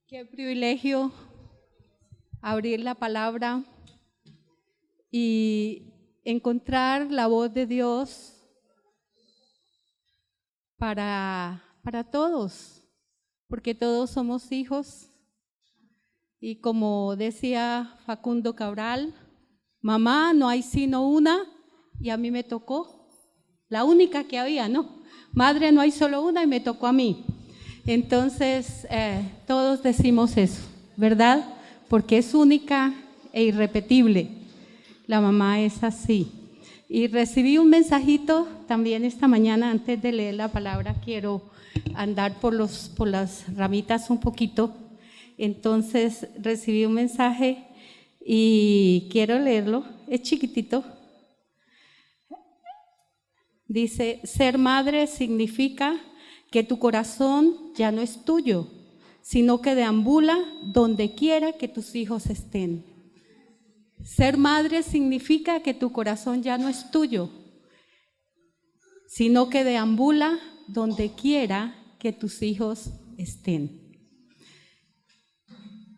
Qué privilegio abrir la palabra y encontrar la voz de Dios para todos, porque todos somos hijos. Y como decía Facundo Cabral, mamá, no hay sino una, y a mí me tocó, la única que había, ¿no? Madre, no hay solo una y me tocó a mí. Entonces, todos decimos eso, ¿verdad? Porque es única e irrepetible. La mamá es así. Y recibí un mensajito también esta mañana, antes de leer la palabra, quiero andar por las ramitas un poquito. Entonces, recibí un mensaje y quiero leerlo, es chiquitito. Dice, ser madre significa que tu corazón ya no es tuyo, sino que deambula donde quiera que tus hijos estén. Ser madre significa que tu corazón ya no es tuyo, sino que deambula donde quiera que tus hijos estén.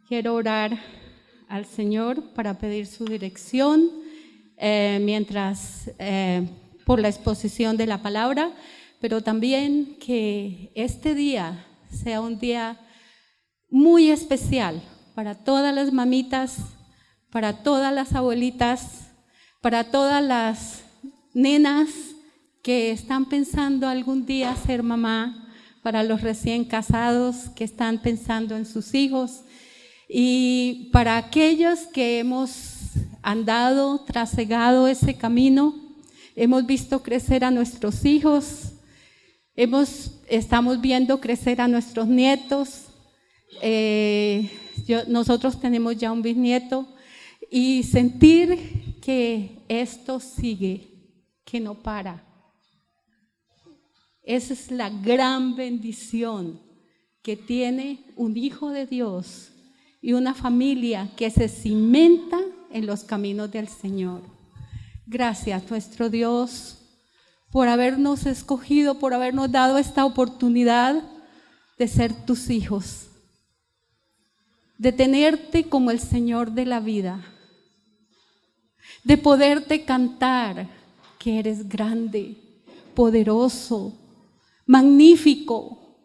Quiero orar al Señor para pedir su dirección por la exposición de la palabra, pero también que este día sea un día muy especial para todas las mamitas, para todas las abuelitas, para todas las nenas que están pensando algún día ser mamá, para los recién casados que están pensando en sus hijos y para aquellos que hemos andado, trasegado ese camino, hemos visto crecer a nuestros hijos, estamos viendo crecer a nuestros nietos, nosotros tenemos ya un bisnieto y sentir que esto sigue, que no para. Esa es la gran bendición que tiene un hijo de Dios y una familia que se cimenta en los caminos del Señor. Gracias, nuestro Dios, por habernos escogido, por habernos dado esta oportunidad de ser tus hijos, de tenerte como el Señor de la vida, de poderte cantar que eres grande, poderoso, magnífico,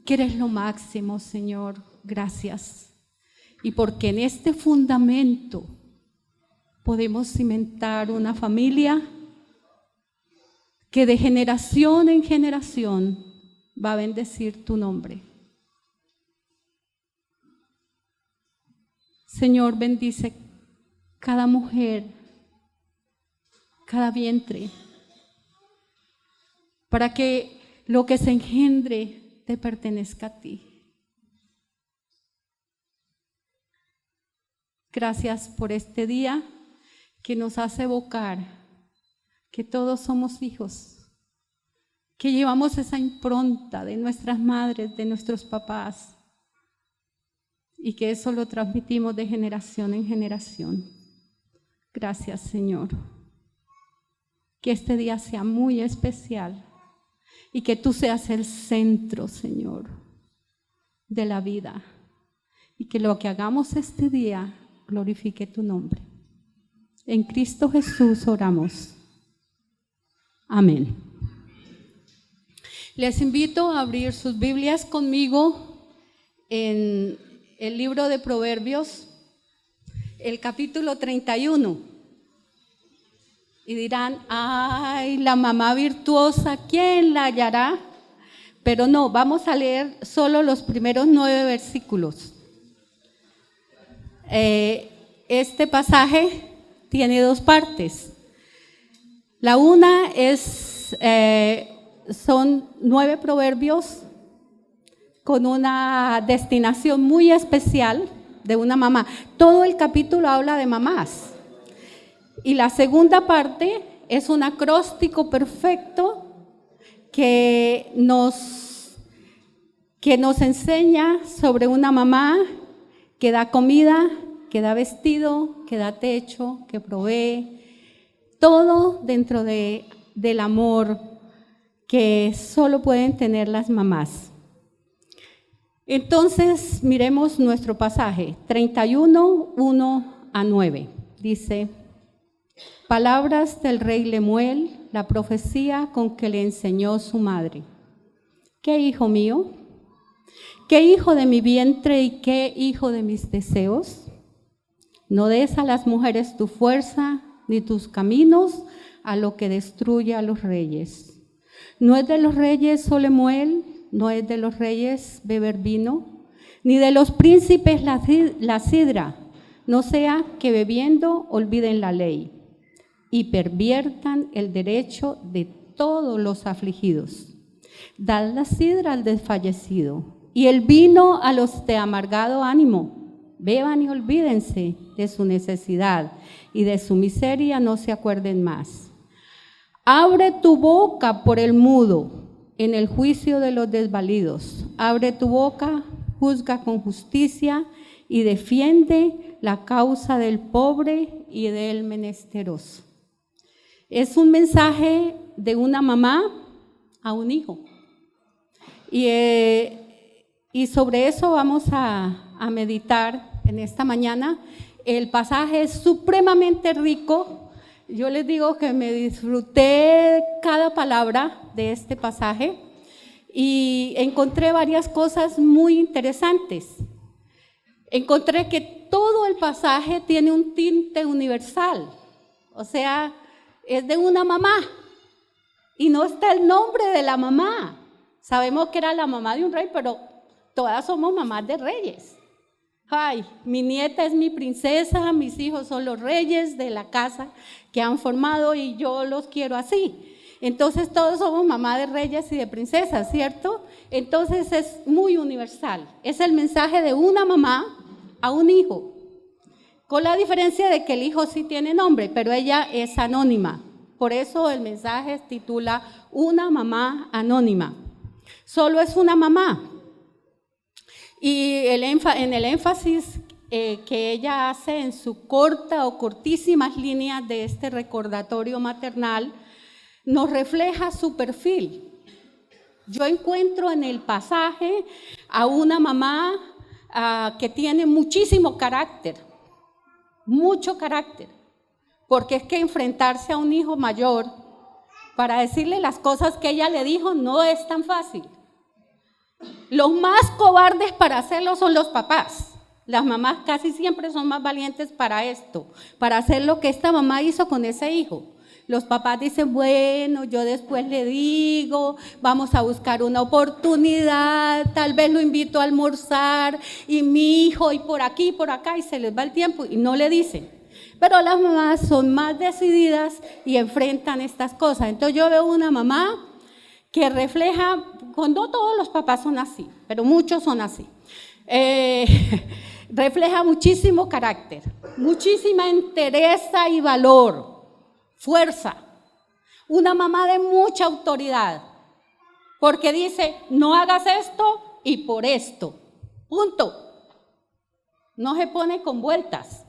que eres lo máximo, Señor. Gracias. Y porque en este fundamento podemos cimentar una familia que de generación en generación va a bendecir tu nombre. Señor, bendice cada mujer, cada vientre, para que lo que se engendre te pertenezca a ti. Gracias por este día que nos hace evocar que todos somos hijos, que llevamos esa impronta de nuestras madres, de nuestros papás, y que eso lo transmitimos de generación en generación. Gracias, Señor. Que este día sea muy especial y que tú seas el centro, Señor, de la vida, y que lo que hagamos este día glorifique tu nombre. En Cristo Jesús oramos. Amén. Les invito a abrir sus Biblias conmigo en el libro de Proverbios, el capítulo 31. Y dirán, ay, la mamá virtuosa, ¿quién la hallará? Pero no, vamos a leer solo los primeros 9 versículos. Este pasaje tiene 2 partes. La una son 9 proverbios con una destinación muy especial de una mamá. Todo el capítulo habla de mamás. Y la segunda parte es un acróstico perfecto que nos enseña sobre una mamá que da comida, que da vestido, que da techo, que provee, todo dentro del amor que solo pueden tener las mamás. Entonces, miremos nuestro pasaje, 31, 1-9. Dice, palabras del rey Lemuel, la profecía con que le enseñó su madre. ¿Qué hijo mío? ¿Qué hijo de mi vientre y qué hijo de mis deseos? No des a las mujeres tu fuerza ni tus caminos a lo que destruye a los reyes. No es de los reyes, oh Lemuel, no es de los reyes beber vino, ni de los príncipes la sidra, no sea que bebiendo olviden la ley y perviertan el derecho de todos los afligidos. Dad la sidra al desfallecido y el vino a los de amargado ánimo. Beban y olvídense de su necesidad y de su miseria no se acuerden más. Abre tu boca por el mudo en el juicio de los desvalidos. Abre tu boca, juzga con justicia y defiende la causa del pobre y del menesteroso. Es un mensaje de una mamá a un hijo. Y sobre eso vamos a meditar en esta mañana. El pasaje es supremamente rico. Yo les digo que me disfruté cada palabra de este pasaje y encontré varias cosas muy interesantes. Encontré que todo el pasaje tiene un tinte universal, o sea, es de una mamá y no está el nombre de la mamá. Sabemos que era la mamá de un rey, pero todas somos mamás de reyes. Ay, mi nieta es mi princesa, mis hijos son los reyes de la casa que han formado y yo los quiero así. Entonces todos somos mamá de reyes y de princesas, ¿cierto? Entonces es muy universal. Es el mensaje de una mamá a un hijo, con la diferencia de que el hijo sí tiene nombre, pero ella es anónima. Por eso el mensaje titula Una mamá anónima. Solo es una mamá. Y en el énfasis que ella hace en su corta o cortísimas líneas de este recordatorio maternal, nos refleja su perfil. Yo encuentro en el pasaje a una mamá que tiene muchísimo carácter, mucho carácter, porque es que enfrentarse a un hijo mayor para decirle las cosas que ella le dijo no es tan fácil. Los más cobardes para hacerlo son los papás. Las mamás casi siempre son más valientes para esto, para hacer lo que esta mamá hizo con ese hijo. Los papás dicen, bueno, yo después le digo, vamos a buscar una oportunidad, tal vez lo invito a almorzar y mi hijo y por aquí, por acá, y se les va el tiempo y no le dicen. Pero las mamás son más decididas y enfrentan estas cosas. Entonces yo veo una mamá que refleja, no todos los papás son así, pero muchos son así. Refleja muchísimo carácter, muchísima entereza y valor. Fuerza, una mamá de mucha autoridad, porque dice, no hagas esto y por esto, punto. No se pone con vueltas.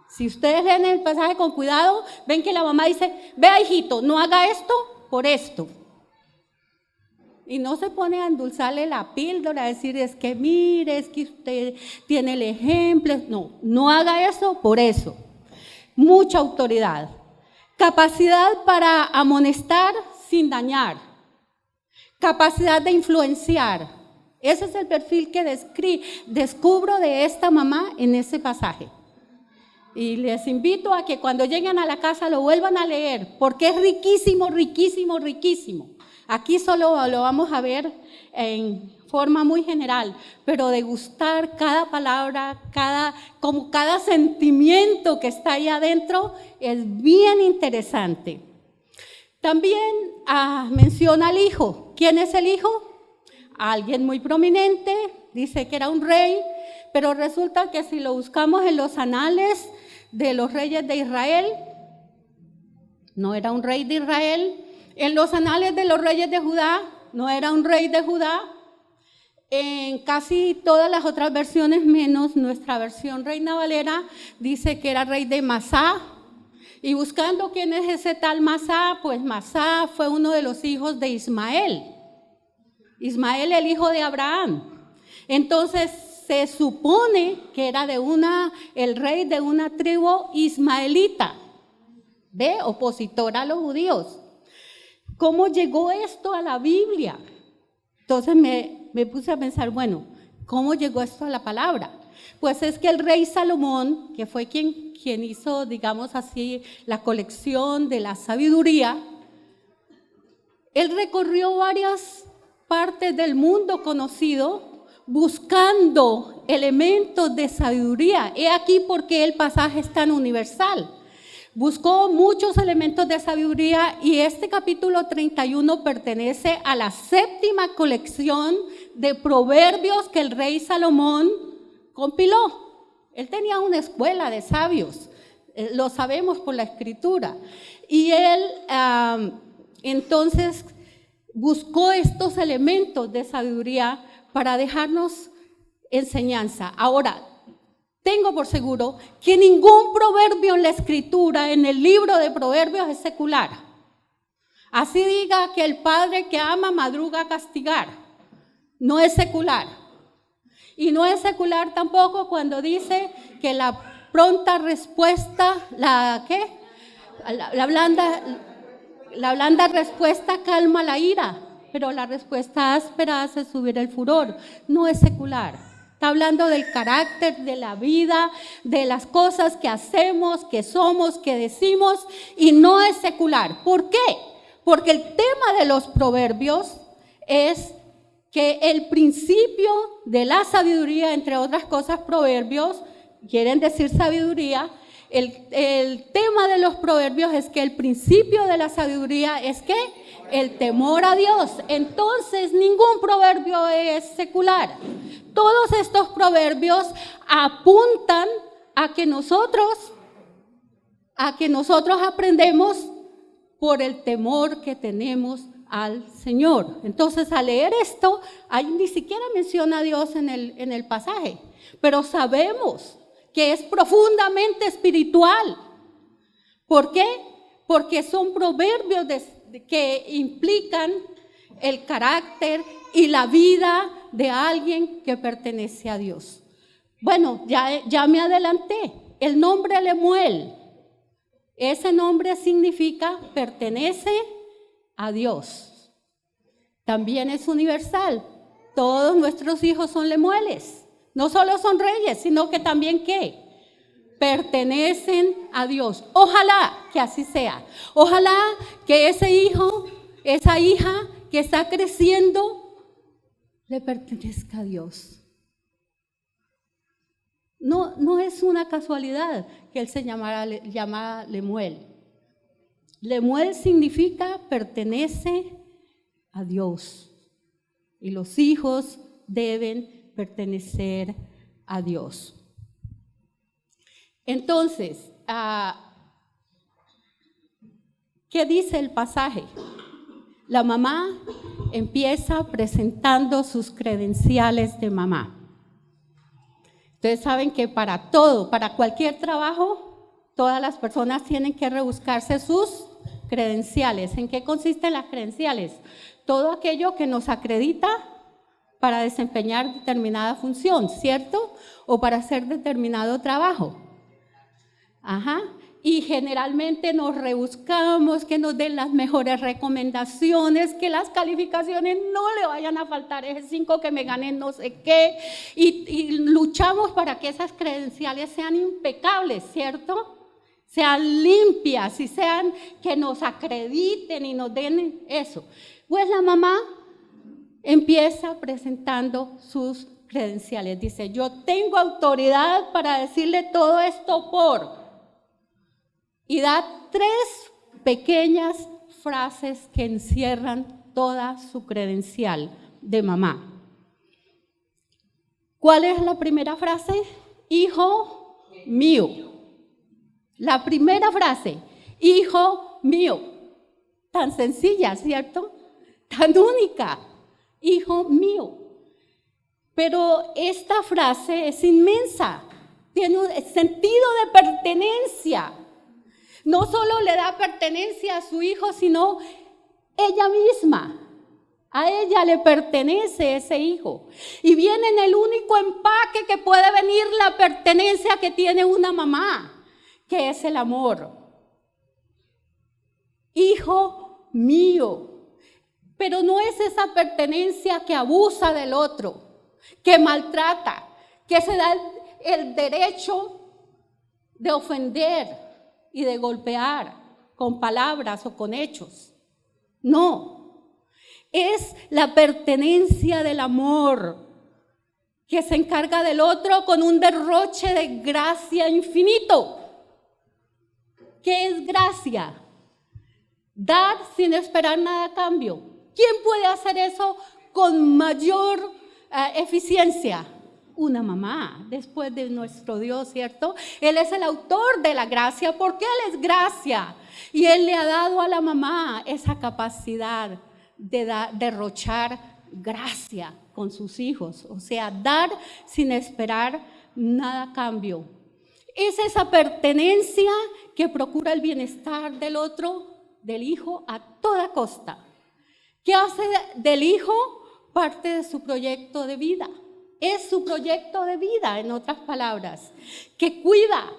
Si ustedes leen el pasaje con cuidado, ven que la mamá dice, vea hijito, no haga esto por esto. Y no se pone a endulzarle la píldora, a decir, es que mire, es que usted tiene el ejemplo. No, no haga eso por eso. Mucha autoridad. Capacidad para amonestar sin dañar. Capacidad de influenciar. Ese es el perfil que descubro de esta mamá en ese pasaje. Y les invito a que cuando lleguen a la casa lo vuelvan a leer, porque es riquísimo, riquísimo, riquísimo. Aquí solo lo vamos a ver en forma muy general, pero degustar cada palabra, cada sentimiento que está ahí adentro es bien interesante. También menciona al hijo. ¿Quién es el hijo? Alguien muy prominente, dice que era un rey, pero resulta que si lo buscamos en los anales de los reyes de Israel, no era un rey de Israel. En los anales de los reyes de Judá, no era un rey de Judá. En casi todas las otras versiones, menos nuestra versión Reina Valera, dice que era rey de Masá. Y buscando quién es ese tal Masá, pues Masá fue uno de los hijos de Ismael. Ismael, el hijo de Abraham. Entonces se supone que era el rey de una tribu ismaelita, opositora a los judíos. ¿Cómo llegó esto a la Biblia? Entonces me puse a pensar, bueno, ¿cómo llegó esto a la palabra? Pues es que el rey Salomón, que fue quien hizo, digamos así, la colección de la sabiduría, él recorrió varias partes del mundo conocido buscando elementos de sabiduría. He aquí por qué el pasaje es tan universal. Buscó muchos elementos de sabiduría y este capítulo 31 pertenece a la 7ª colección de proverbios que el rey Salomón compiló. Él tenía una escuela de sabios, lo sabemos por la escritura. Y él entonces buscó estos elementos de sabiduría para dejarnos enseñanza. Ahora, tengo por seguro que ningún proverbio en la escritura, en el libro de proverbios, es secular. Así diga que el padre que ama madruga a castigar, no es secular. Y no es secular tampoco cuando dice que la pronta respuesta, la blanda respuesta calma la ira, pero la respuesta áspera hace subir el furor. No es secular. Está hablando del carácter, de la vida, de las cosas que hacemos, que somos, que decimos, y no es secular. ¿Por qué? Porque el tema de los proverbios es que el principio de la sabiduría, entre otras cosas, proverbios quieren decir sabiduría. El tema de los proverbios es que el principio de la sabiduría es que el temor a Dios. Entonces, ningún proverbio es secular. Todos estos proverbios apuntan a que nosotros aprendemos por el temor que tenemos al Señor. Entonces, al leer esto, ahí ni siquiera menciona a Dios en el pasaje, pero sabemos que es profundamente espiritual. ¿Por qué? Porque son proverbios que implican el carácter y la vida de alguien que pertenece a Dios. Bueno, ya me adelanté. El nombre Lemuel, ese nombre significa pertenece a Dios. También es universal. Todos nuestros hijos son Lemueles. No solo son reyes, sino que también ¿qué? Pertenecen a Dios. Ojalá que así sea. Ojalá que ese hijo, esa hija que está creciendo, le pertenezca a Dios. No es una casualidad que él se llamara Lemuel. Lemuel significa pertenece a Dios. Y los hijos deben pertenecer a Dios. Entonces, ¿qué dice el pasaje? La mamá empieza presentando sus credenciales de mamá. Ustedes saben que para todo, para cualquier trabajo, todas las personas tienen que rebuscarse sus credenciales. ¿En qué consisten las credenciales? Todo aquello que nos acredita para desempeñar determinada función, ¿cierto? O para hacer determinado trabajo. Ajá. Y generalmente nos rebuscamos que nos den las mejores recomendaciones, que las calificaciones no le vayan a faltar ese 5, que me ganen no sé qué, y luchamos para que esas credenciales sean impecables, ¿cierto? Sean limpias y sean que nos acrediten y nos den eso. Pues la mamá empieza presentando sus credenciales. Dice, yo tengo autoridad para decirle todo esto por... Y da 3 pequeñas frases que encierran toda su credencial de mamá. ¿Cuál es la primera frase? Hijo mío. La primera frase, hijo mío. Tan sencilla, ¿cierto? Tan única. Hijo mío. Pero esta frase es inmensa. Tiene un sentido de pertenencia. No solo le da pertenencia a su hijo, sino ella misma. A ella le pertenece ese hijo. Y viene en el único empaque que puede venir la pertenencia que tiene una mamá, que es el amor. Hijo mío. Pero no es esa pertenencia que abusa del otro, que maltrata, que se da el derecho de ofender y de golpear con palabras o con hechos. No. Es la pertenencia del amor que se encarga del otro con un derroche de gracia infinito. ¿Qué es gracia? Dar sin esperar nada a cambio. ¿Quién puede hacer eso con mayor eficiencia? Una mamá, después de nuestro Dios, ¿cierto? Él es el autor de la gracia porque Él es gracia. Y Él le ha dado a la mamá esa capacidad de derrochar gracia con sus hijos, o sea, dar sin esperar nada a cambio. Es esa pertenencia que procura el bienestar del otro, del hijo, a toda costa. ¿Qué hace del hijo? Parte de su proyecto de vida. Es su proyecto de vida, en otras palabras, que cuida,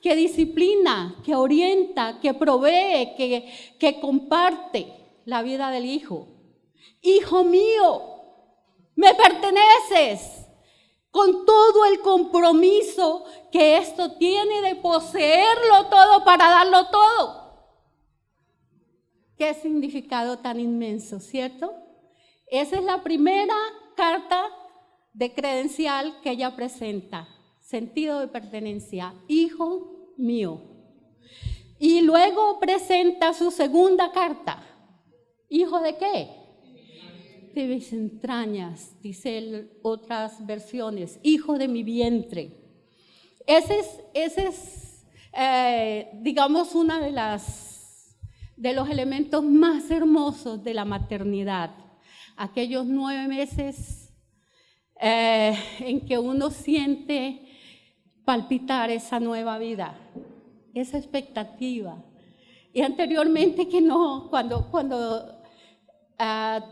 que disciplina, que orienta, que provee, que comparte la vida del hijo. Hijo mío, me perteneces, con todo el compromiso que esto tiene de poseerlo todo para darlo todo. Qué significado tan inmenso, ¿cierto? Esa es la primera carta de credencial que ella presenta, sentido de pertenencia, hijo mío. Y luego presenta su segunda carta. ¿Hijo de qué? De mis entrañas, dice otras versiones, hijo de mi vientre. Ese es digamos, uno de los elementos más hermosos de la maternidad. Aquellos 9 meses en que uno siente palpitar esa nueva vida, esa expectativa. Y anteriormente que no, cuando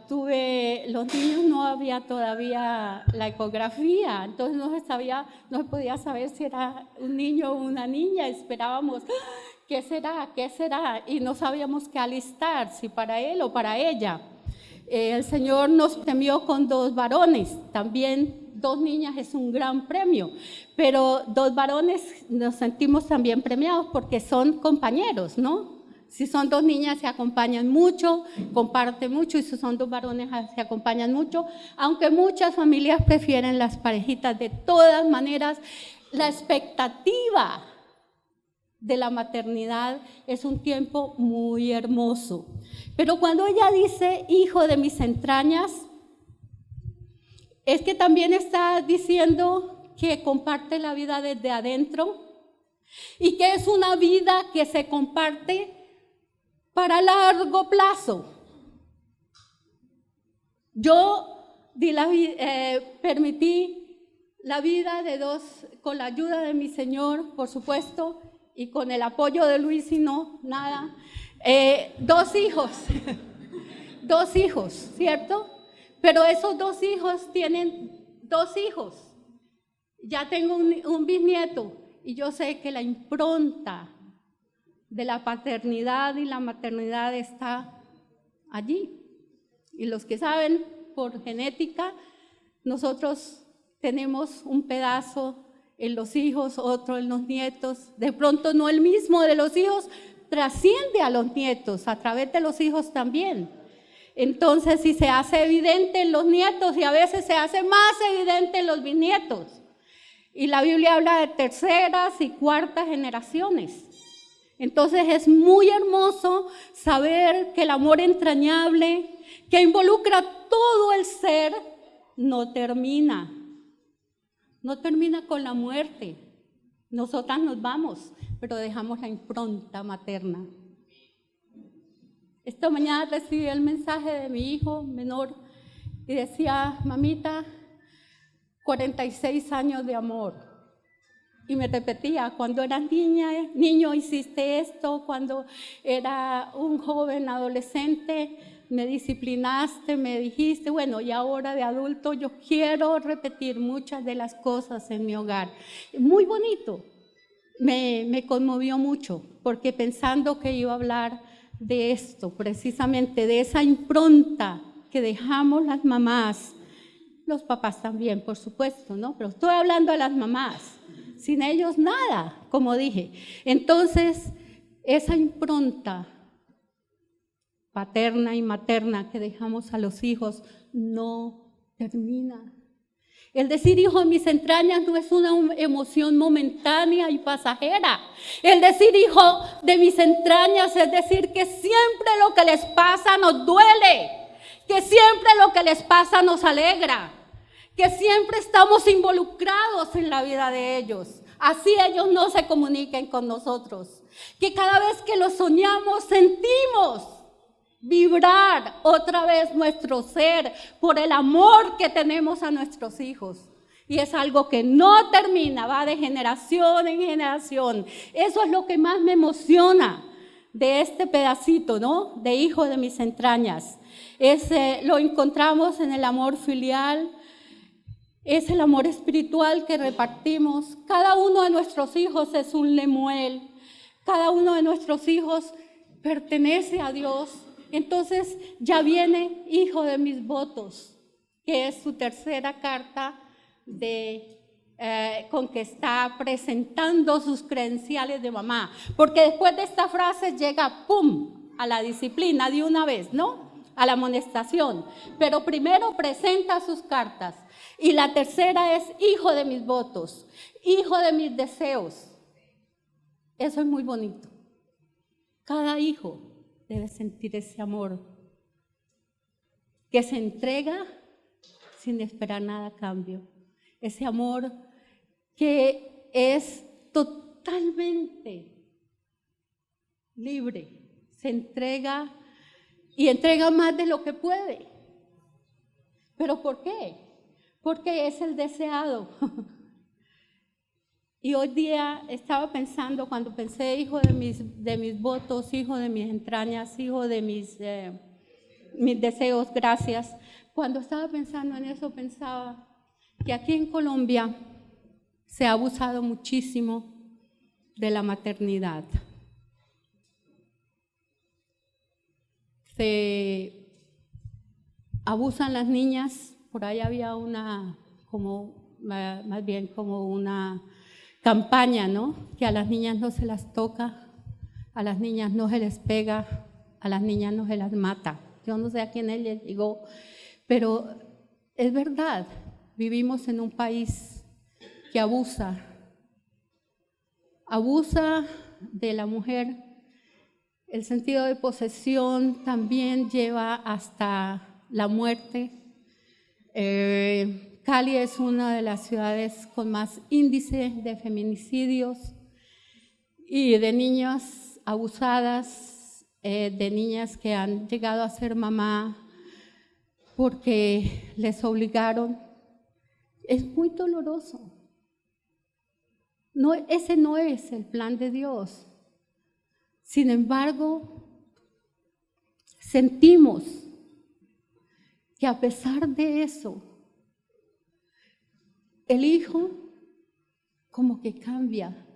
tuve los niños no había todavía la ecografía, entonces no se podía saber si era un niño o una niña, esperábamos, ¿qué será? ¿Qué será? Y no sabíamos qué alistar, si para él o para ella. El Señor nos premió con 2 varones, también 2 niñas es un gran premio, pero 2 varones nos sentimos también premiados porque son compañeros, ¿no? Si son 2 niñas se acompañan mucho, comparten mucho, y si son 2 varones se acompañan mucho, aunque muchas familias prefieren las parejitas. De todas maneras, la expectativa de la maternidad es un tiempo muy hermoso. Pero cuando ella dice, hijo de mis entrañas, es que también está diciendo que comparte la vida desde adentro y que es una vida que se comparte para largo plazo. Yo permití la vida de 2, con la ayuda de mi Señor, por supuesto, y con el apoyo de Luis, y no, nada. 2 hijos, 2 hijos, ¿cierto? Pero esos 2 hijos tienen 2 hijos. Ya tengo un bisnieto, y yo sé que la impronta de la paternidad y la maternidad está allí. Y los que saben por genética, nosotros tenemos un pedazo en los hijos, otro en los nietos. De pronto no el mismo de los hijos trasciende a los nietos, a través de los hijos también. Entonces, si se hace evidente en los nietos, y a veces se hace más evidente en los bisnietos. Y la Biblia habla de 3ª y 4ª generaciones. Entonces es muy hermoso saber que el amor entrañable, que involucra todo el ser, no termina con la muerte. Nosotras nos vamos, pero dejamos la impronta materna. Esta mañana recibí el mensaje de mi hijo menor y decía, mamita, 46 años de amor. Y me repetía, cuando eras niño hiciste esto, cuando era un joven adolescente me disciplinaste, me dijiste, bueno, y ahora de adulto yo quiero repetir muchas de las cosas en mi hogar. Muy bonito, me conmovió mucho, porque pensando que iba a hablar de esto, precisamente de esa impronta que dejamos las mamás, los papás también, por supuesto, ¿no? Pero estoy hablando de las mamás, sin ellos nada, como dije. Entonces, esa impronta paterna y materna que dejamos a los hijos no termina. El decir hijo de mis entrañas no es una emoción momentánea y pasajera. El decir hijo de mis entrañas es decir que siempre lo que les pasa nos duele, que siempre lo que les pasa nos alegra, que siempre estamos involucrados en la vida de ellos. Así ellos no se comuniquen con nosotros. Que cada vez que los soñamos sentimos vibrar otra vez nuestro ser por el amor que tenemos a nuestros hijos. Y es algo que no termina, va de generación en generación. Eso es lo que más me emociona de este pedacito, ¿no? De hijo de mis entrañas. Lo encontramos en el amor filial, es el amor espiritual que repartimos. Cada uno de nuestros hijos es un Lemuel. Cada uno de nuestros hijos pertenece a Dios. Entonces ya viene hijo de mis votos, que es su tercera carta con que está presentando sus credenciales de mamá. Porque después de esta frase llega, ¡pum!, a la disciplina de una vez, ¿no? A la amonestación. Pero primero presenta sus cartas. Y la tercera es hijo de mis votos, hijo de mis deseos. Eso es muy bonito. Cada hijo debe sentir ese amor que se entrega sin esperar nada a cambio. Ese amor que es totalmente libre, se entrega y entrega más de lo que puede. ¿Pero por qué? Porque es el deseado. Y hoy día estaba pensando, cuando pensé hijo de mis votos, hijo de mis entrañas, hijo de mis deseos, gracias. Cuando estaba pensando en eso, pensaba que aquí en Colombia se ha abusado muchísimo de la maternidad. Se abusan las niñas, por ahí había más bien como una campaña, ¿no? Que a las niñas no se las toca, a las niñas no se les pega, a las niñas no se las mata. Yo no sé a quién les llegó, pero es verdad, vivimos en un país que abusa de la mujer. El sentido de posesión también lleva hasta la muerte. Cali es una de las ciudades con más índice de feminicidios y de niñas abusadas, de niñas que han llegado a ser mamá porque les obligaron. Es muy doloroso. No, ese no es el plan de Dios. Sin embargo, sentimos que a pesar de eso, el hijo como que cambia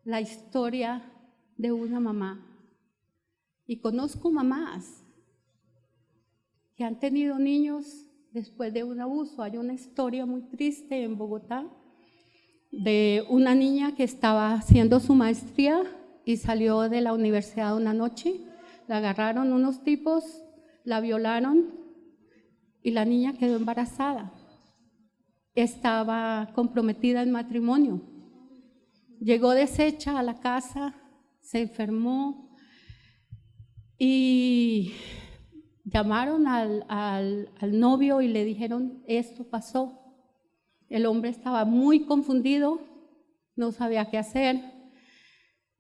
la historia de una mamá. Y conozco mamás que han tenido niños después de un abuso. Hay una historia muy triste en Bogotá de una niña que estaba haciendo su maestría y salió de la universidad una noche. La agarraron unos tipos, la violaron y la niña quedó embarazada. Estaba comprometida en matrimonio. Llegó deshecha a la casa, se enfermó y llamaron al novio y le dijeron, esto pasó. El hombre estaba muy confundido, no sabía qué hacer,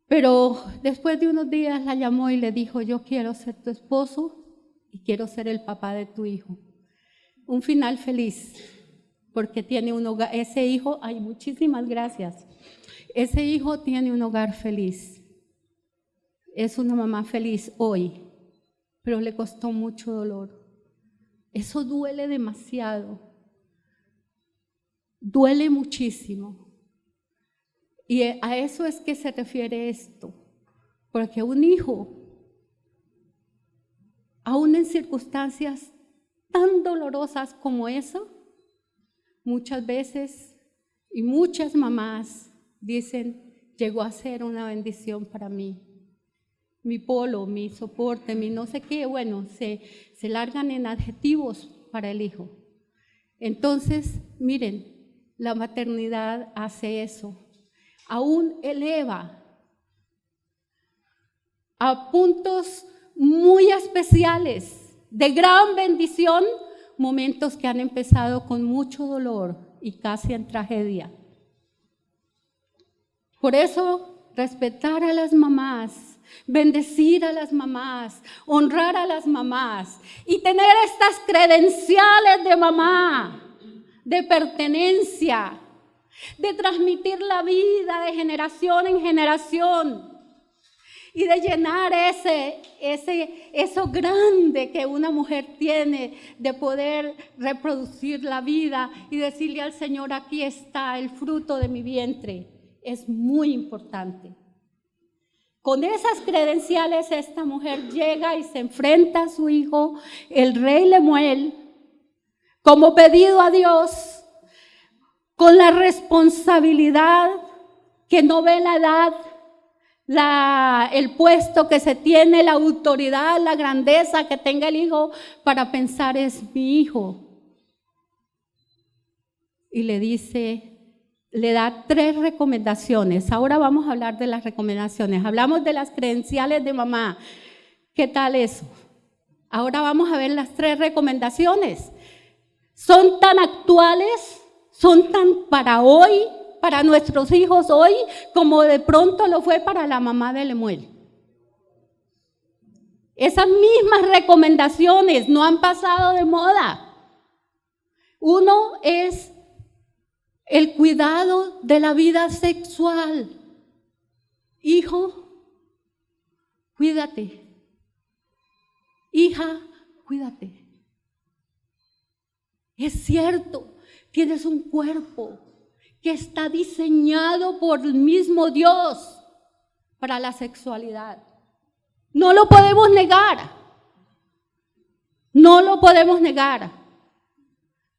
pero después de unos días la llamó y le dijo, yo quiero ser tu esposo y quiero ser el papá de tu hijo. Un final feliz, porque tiene un hogar, ese hijo, ay, muchísimas gracias, ese hijo tiene un hogar feliz, es una mamá feliz hoy, pero le costó mucho dolor. Eso duele demasiado. Duele muchísimo. Y a eso es que se refiere esto. Porque un hijo, aún en circunstancias tan dolorosas como esa, muchas veces y muchas mamás dicen, llegó a ser una bendición para mí. Mi polo, mi soporte, mi no sé qué, bueno, se largan en adjetivos para el hijo. Entonces, miren, la maternidad hace eso. Aún eleva a puntos muy especiales, de gran bendición, momentos que han empezado con mucho dolor y casi en tragedia. Por eso, respetar a las mamás, bendecir a las mamás, honrar a las mamás y tener estas credenciales de mamá, de pertenencia, de transmitir la vida de generación en generación y de llenar eso grande que una mujer tiene de poder reproducir la vida y decirle al Señor, aquí está el fruto de mi vientre. Es muy importante. Con esas credenciales esta mujer llega y se enfrenta a su hijo, el rey Lemuel, como pedido a Dios, con la responsabilidad que no ve la edad, el puesto que se tiene, la autoridad, la grandeza que tenga el hijo, para pensar es mi hijo. Y le dice, le da 3 recomendaciones. Ahora vamos a hablar de las recomendaciones. Hablamos de las credenciales de mamá. ¿Qué tal eso? Ahora vamos a ver las 3 recomendaciones. Son tan actuales, son tan para hoy, para nuestros hijos hoy, como de pronto lo fue para la mamá de Lemuel. Esas mismas recomendaciones no han pasado de moda. Uno es el cuidado de la vida sexual. Hijo, cuídate. Hija, cuídate. Es cierto, tienes un cuerpo que está diseñado por el mismo Dios para la sexualidad. No lo podemos negar. No lo podemos negar.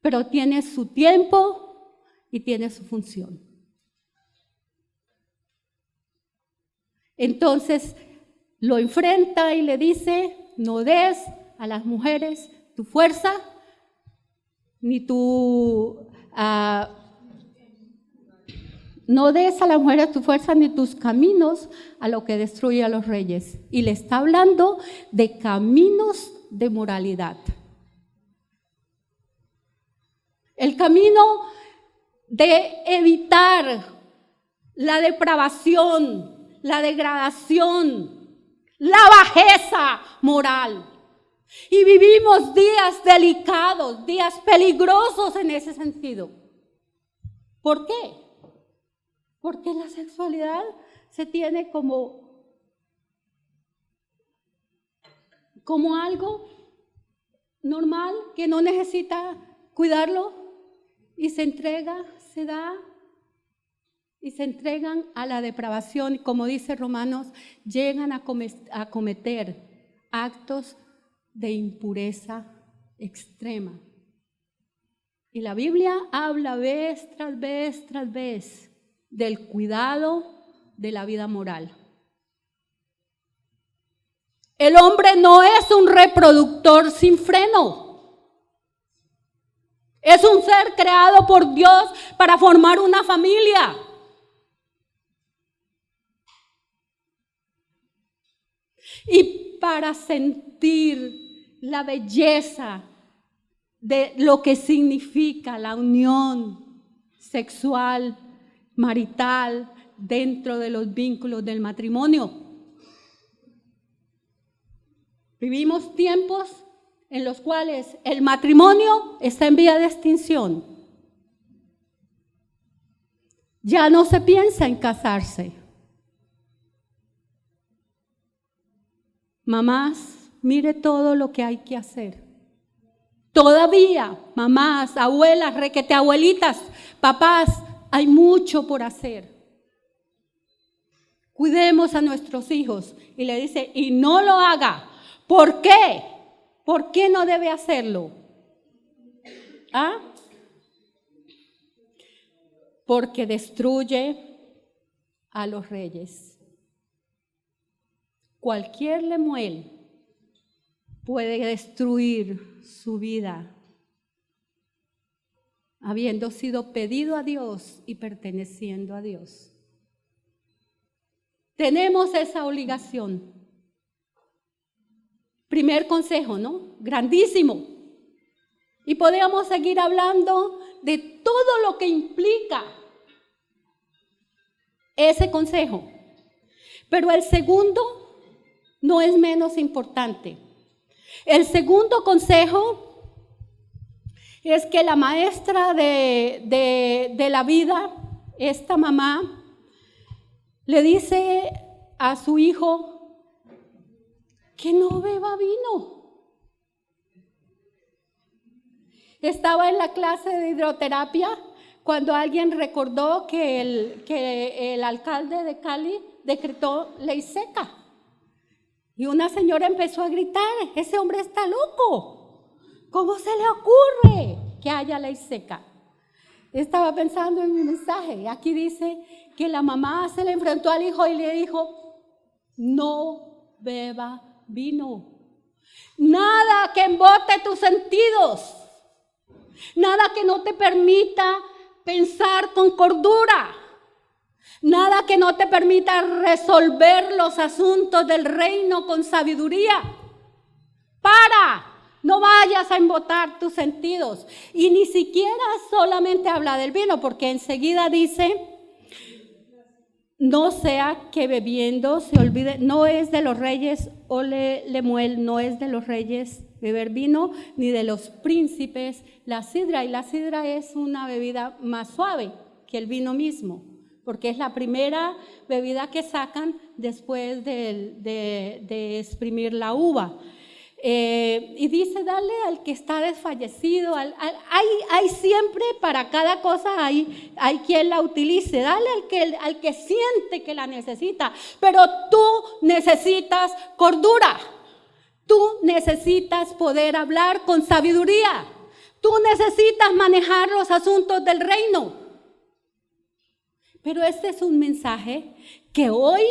Pero tiene su tiempo y tiene su función. Entonces lo enfrenta y le dice, no des a las mujeres tu fuerza, ni no des a las mujeres tu fuerza ni tus caminos a lo que destruye a los reyes. Y le está hablando de caminos de moralidad. El camino de evitar la depravación, la degradación, la bajeza moral. Y vivimos días delicados, días peligrosos en ese sentido. ¿Por qué? Porque la sexualidad se tiene como algo normal que no necesita cuidarlo y se entrega, se da y se entregan a la depravación. Como dice Romanos, llegan a cometer actos de impureza extrema. Y la Biblia habla vez tras vez tras vez del cuidado de la vida moral. El hombre no es un reproductor sin freno. Es un ser creado por Dios para formar una familia. Y para sentir la belleza de lo que significa la unión sexual, marital, dentro de los vínculos del matrimonio. Vivimos tiempos en los cuales el matrimonio está en vía de extinción. Ya no se piensa en casarse. Mamás, mire todo lo que hay que hacer. Todavía, mamás, abuelas, requete abuelitas, papás, hay mucho por hacer. Cuidemos a nuestros hijos. Y le dice, y no lo haga. ¿Por qué? ¿Por qué no debe hacerlo? ¿Ah? Porque destruye a los reyes. Cualquier Lemuel puede destruir su vida, habiendo sido pedido a Dios y perteneciendo a Dios. Tenemos esa obligación. Primer consejo, ¿no? Grandísimo. Y podríamos seguir hablando de todo lo que implica ese consejo. Pero el segundo no es menos importante. El segundo consejo es que la maestra de la vida, esta mamá, le dice a su hijo que no beba vino. Estaba en la clase de hidroterapia cuando alguien recordó que el alcalde de Cali decretó ley seca. Y una señora empezó a gritar, ese hombre está loco. ¿Cómo se le ocurre que haya ley seca? Estaba pensando en mi mensaje. Aquí dice que la mamá se le enfrentó al hijo y le dijo, no beba vino. Nada que embote tus sentidos. Nada que no te permita pensar con cordura. Nada que no te permita resolver los asuntos del reino con sabiduría. No vayas a embotar tus sentidos. Y ni siquiera solamente habla del vino, porque enseguida dice, no sea que bebiendo se olvide, no es de los reyes, Lemuel, no es de los reyes beber vino, ni de los príncipes la sidra. Y la sidra es una bebida más suave que el vino mismo, porque es la primera bebida que sacan después de exprimir la uva. Y dice, dale al que está desfallecido, hay siempre para cada cosa, hay quien la utilice, dale al que siente que la necesita, pero tú necesitas cordura, tú necesitas poder hablar con sabiduría, tú necesitas manejar los asuntos del reino. Pero este es un mensaje que hoy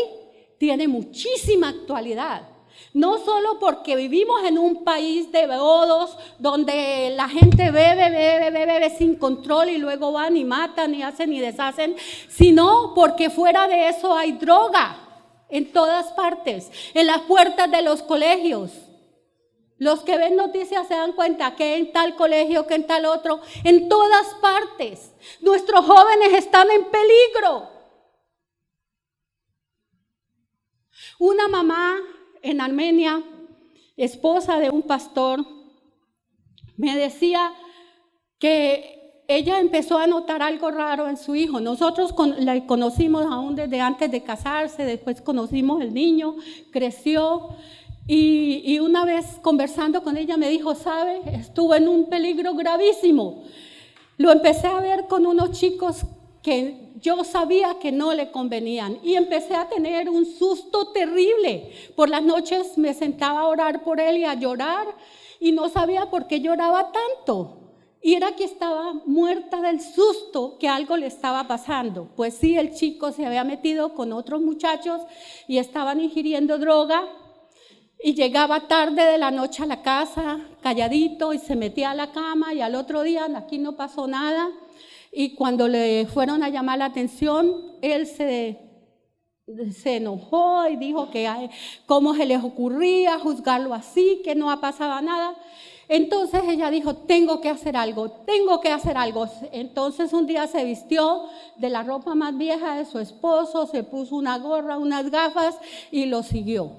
tiene muchísima actualidad. No solo porque vivimos en un país de beodos donde la gente bebe sin control y luego van y matan y hacen y deshacen, sino porque fuera de eso hay droga en todas partes, en las puertas de los colegios. Los que ven noticias se dan cuenta que en tal colegio, que en tal otro, en todas partes. Nuestros jóvenes están en peligro. Una mamá en Armenia, esposa de un pastor, me decía que ella empezó a notar algo raro en su hijo. Nosotros la conocimos aún desde antes de casarse, después conocimos el niño, creció y una vez conversando con ella me dijo, ¿sabe? Estuvo en un peligro gravísimo. Lo empecé a ver con unos chicos que yo sabía que no le convenían y empecé a tener un susto terrible. Por las noches me sentaba a orar por él y a llorar y no sabía por qué lloraba tanto. Y era que estaba muerta del susto que algo le estaba pasando. Pues sí, el chico se había metido con otros muchachos y estaban ingiriendo droga y llegaba tarde de la noche a la casa, calladito, y se metía a la cama y al otro día aquí no pasó nada. Y cuando le fueron a llamar la atención, él se enojó y dijo que cómo se les ocurría juzgarlo así, que no pasaba nada. Entonces ella dijo, tengo que hacer algo. Entonces un día se vistió de la ropa más vieja de su esposo, se puso una gorra, unas gafas y lo siguió.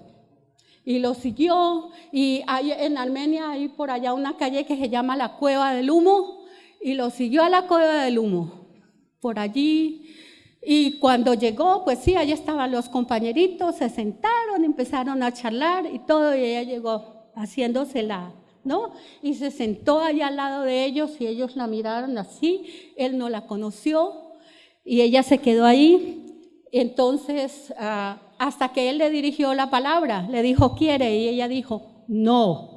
Y hay, en Armenia hay por allá una calle que se llama la Cueva del Humo. Y lo siguió a la Cueva del Humo, por allí. Y cuando llegó, pues sí, allí estaban los compañeritos, se sentaron, empezaron a charlar y todo, y ella llegó. haciéndosela, ¿no? Y se sentó allá al lado de ellos y ellos la miraron así, él no la conoció y ella se quedó ahí. Entonces, hasta que él le dirigió la palabra, le dijo, ¿quiere? Y ella dijo, no.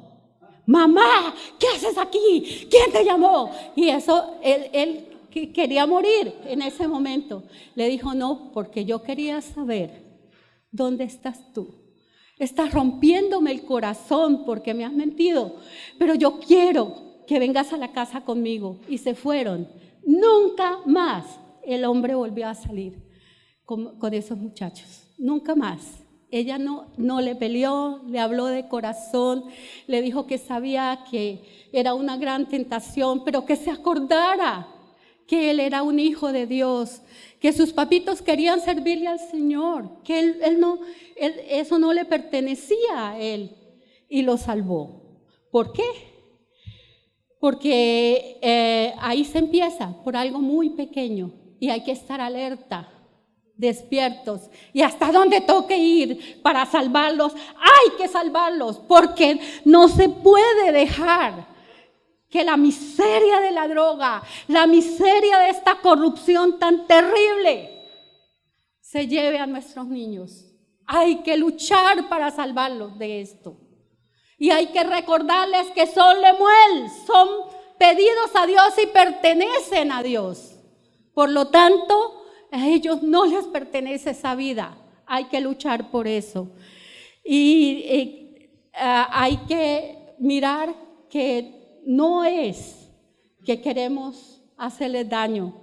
Mamá, ¿qué haces aquí? ¿Quién te llamó? Y eso, él quería morir en ese momento. Le dijo, no, porque yo quería saber dónde estás tú. Estás rompiéndome el corazón porque me has mentido, pero yo quiero que vengas a la casa conmigo. Y se fueron. Nunca más el hombre volvió a salir con esos muchachos, nunca más. Ella no le peleó, le habló de corazón, le dijo que sabía que era una gran tentación, pero que se acordara que él era un hijo de Dios, que sus papitos querían servirle al Señor, que eso no le pertenecía a él, y lo salvó. ¿Por qué? Porque ahí se empieza por algo muy pequeño y hay que estar alerta, despiertos, y hasta dónde toque ir para salvarlos, hay que salvarlos, porque no se puede dejar que la miseria de la droga, la miseria de esta corrupción tan terrible se lleve a nuestros niños. Hay que luchar para salvarlos de esto. Y hay que recordarles que son lemuel, son pedidos a Dios y pertenecen a Dios. Por lo tanto, a ellos no les pertenece esa vida. Hay que luchar por eso. Y hay que mirar que no es que queremos hacerles daño,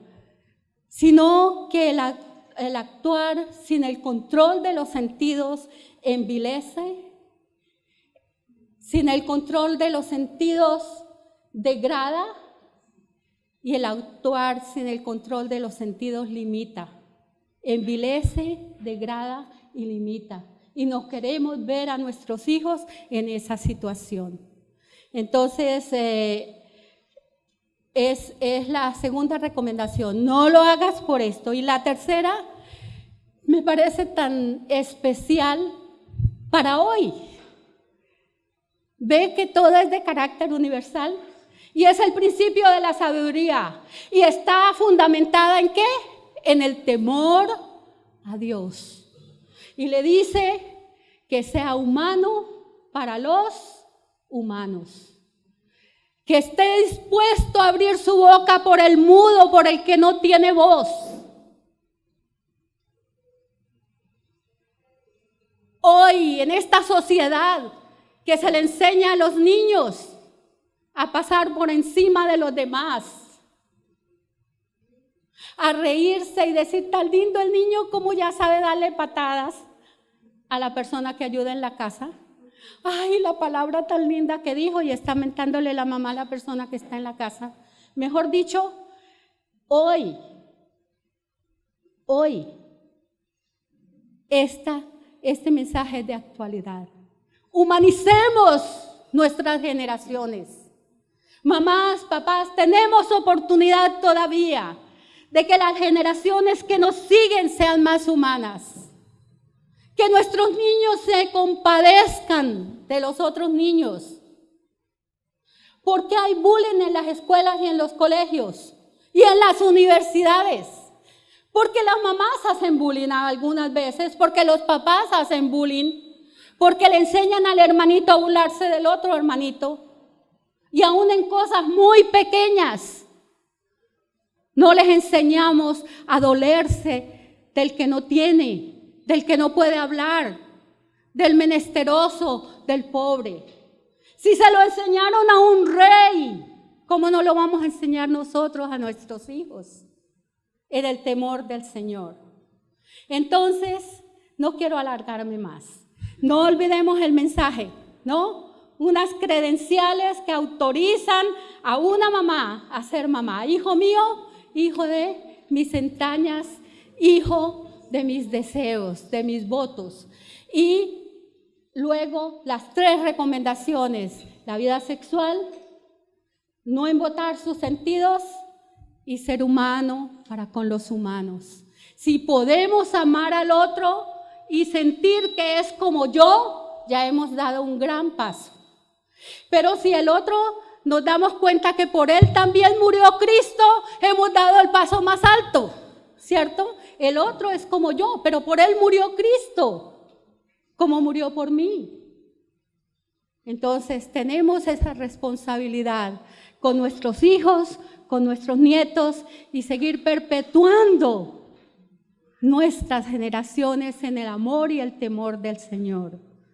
sino que el actuar sin el control de los sentidos envilece, sin el control de los sentidos degrada, y el actuar sin el control de los sentidos limita, envilece, degrada y limita. Y no queremos ver a nuestros hijos en esa situación. Entonces, es la segunda recomendación, no lo hagas por esto. Y la tercera me parece tan especial para hoy. Ve que todo es de carácter universal y es el principio de la sabiduría y está fundamentada ¿en qué? En el temor a Dios. Y le dice que sea humano para los humanos, que esté dispuesto a abrir su boca por el mudo, por el que no tiene voz. Hoy, en esta sociedad que se le enseña a los niños a pasar por encima de los demás, a reírse y decir, tan lindo el niño como ya sabe darle patadas a la persona que ayuda en la casa. Ay, la palabra tan linda que dijo, y está mentándole la mamá a la persona que está en la casa. Mejor dicho, hoy, este mensaje es de actualidad. Humanicemos nuestras generaciones. Mamás, papás, tenemos oportunidad todavía de que las generaciones que nos siguen sean más humanas. Que nuestros niños se compadezcan de los otros niños. Porque hay bullying en las escuelas y en los colegios y en las universidades. Porque las mamás hacen bullying algunas veces, porque los papás hacen bullying, porque le enseñan al hermanito a burlarse del otro hermanito. Y aún en cosas muy pequeñas, no les enseñamos a dolerse del que no tiene, del que no puede hablar, del menesteroso, del pobre. Si se lo enseñaron a un rey, ¿cómo no lo vamos a enseñar nosotros a nuestros hijos? En el temor del Señor. Entonces, no quiero alargarme más. No olvidemos el mensaje, ¿no? Unas credenciales que autorizan a una mamá a ser mamá. Hijo mío, hijo de mis entrañas, hijo de mis deseos, de mis votos. Y luego las 3 recomendaciones: la vida sexual, no embotar sus sentidos y ser humano para con los humanos. Si podemos amar al otro y sentir que es como yo, ya hemos dado un gran paso. Pero si el otro nos damos cuenta que por él también murió Cristo, hemos dado el paso más alto, ¿cierto? El otro es como yo, pero por él murió Cristo, como murió por mí. Entonces tenemos esa responsabilidad con nuestros hijos, con nuestros nietos y seguir perpetuando nuestras generaciones en el amor y el temor del Señor.